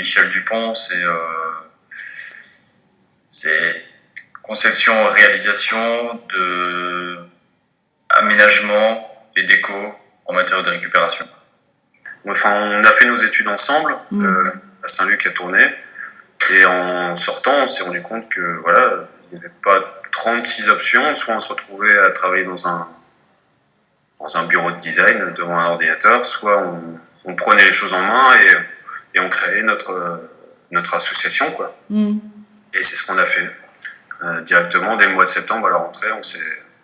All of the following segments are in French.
Michel Dupont, c'est conception, réalisation de aménagement et déco en matériaux de récupération. Enfin, on a fait nos études ensemble à Saint-Luc à Tournai, et en sortant, on s'est rendu compte que voilà, il n'y avait pas 36 options. Soit on se retrouvait à travailler dans un bureau de design devant un ordinateur, soit on prenait les choses en main et on créait notre association, quoi. Et c'est ce qu'on a fait. Directement, dès le mois de septembre, à la rentrée,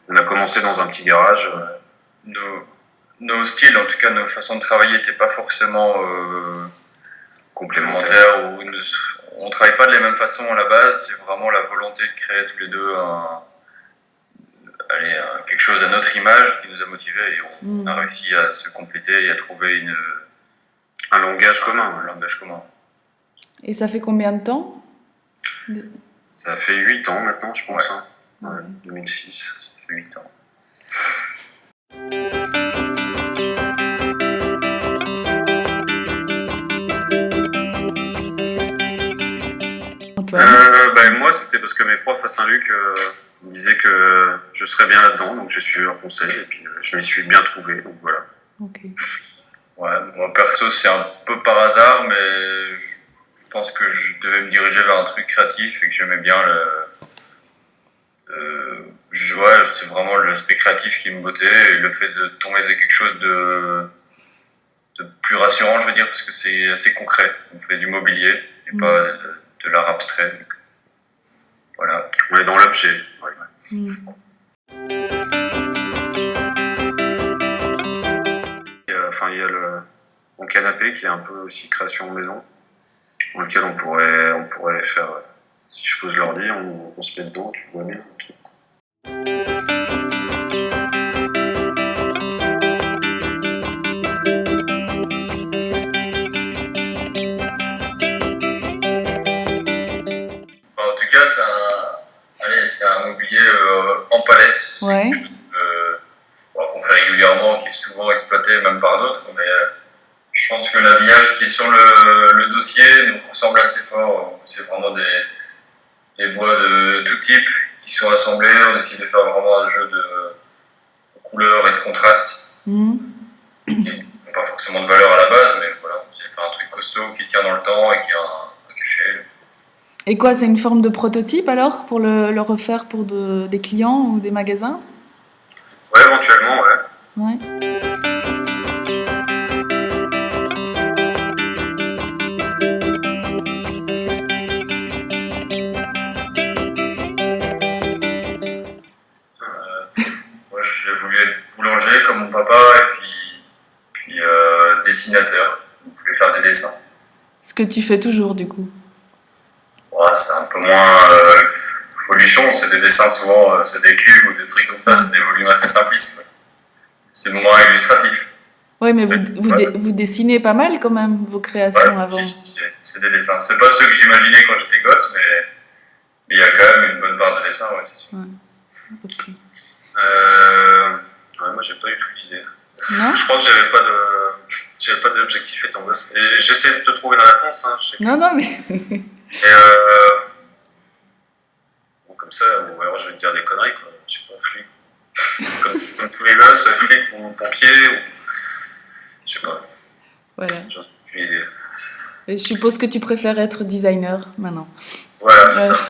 on a commencé dans un petit garage. Nos styles, en tout cas nos façons de travailler, n'étaient pas forcément complémentaires. On ne travaille pas de la même façon à la base. C'est vraiment la volonté de créer tous les deux quelque chose à notre image qui nous a motivés, et on a réussi à se compléter et à trouver un langage commun. Et ça fait combien de temps? Ça fait 8 ans maintenant, je pense. Ouais. 2006, ça fait 8 ans. Moi, c'était parce que mes profs à Saint-Luc disaient que je serais bien là-dedans, donc j'ai suivi leur conseil et puis je m'y suis bien trouvé, donc voilà. Okay. Ouais, moi perso, c'est un peu par hasard, mais je pense que je devais me diriger vers un truc créatif et que j'aimais bien c'est vraiment l'aspect créatif qui me bottait, et le fait de tomber dans quelque chose de plus rassurant, je veux dire, parce que c'est assez concret. On fait du mobilier et pas de l'art abstrait. Donc, voilà. On est dans l'objet. Ouais. Il y a mon canapé qui est un peu aussi création maison, dans lequel on pourrait faire, si je pose l'ordi, on se met dedans, tu vois bien. En tout cas, c'est un mobilier en palette. Ouais. C'est quelque chose qu'on fait régulièrement, qui est souvent exploité même par d'autres, mais je pense que l'habillage qui est sur le dossier nous ressemble assez fort. C'est vraiment des bois de tout type qui sont assemblés. On essaie de faire vraiment un jeu de couleurs et de contraste. Qui n'ont pas forcément de valeur à la base, mais voilà, on essaie de faire un truc costaud qui tient dans le temps et qui a un cachet. Et quoi, c'est une forme de prototype alors, pour le refaire pour des clients ou des magasins? Ouais, éventuellement, ouais. Ouais. Moi, j'ai voulu être boulanger comme mon papa, et puis dessinateur. Je voulais faire des dessins. Ce que tu fais toujours, du coup. Ouais, c'est un peu moins folichon, c'est des dessins souvent, c'est des cubes ou des trucs comme ça, c'est des volumes assez simplistes. Ouais. C'est moins illustratif. Oui, mais vous dessinez pas mal quand même, vos créations avant. C'est des dessins. C'est pas ceux que j'imaginais quand j'étais gosse, mais il y a quand même une bonne part de dessin, ouais, c'est sûr. Ouais. Okay. Moi, j'ai pas du tout l'idée. Non. Je crois que j'avais pas d'objectif étant gosse. Et j'essaie de te trouver la réponse. Hein. Non, mais... Et comme ça, ou alors je vais te dire des conneries, quoi. Je sais pas, flic. comme tous les gosses, flic ou pompier, ou... je sais pas. Voilà. J'en ai aucune idée. Et je suppose que tu préfères être designer maintenant. Voilà, c'est ça.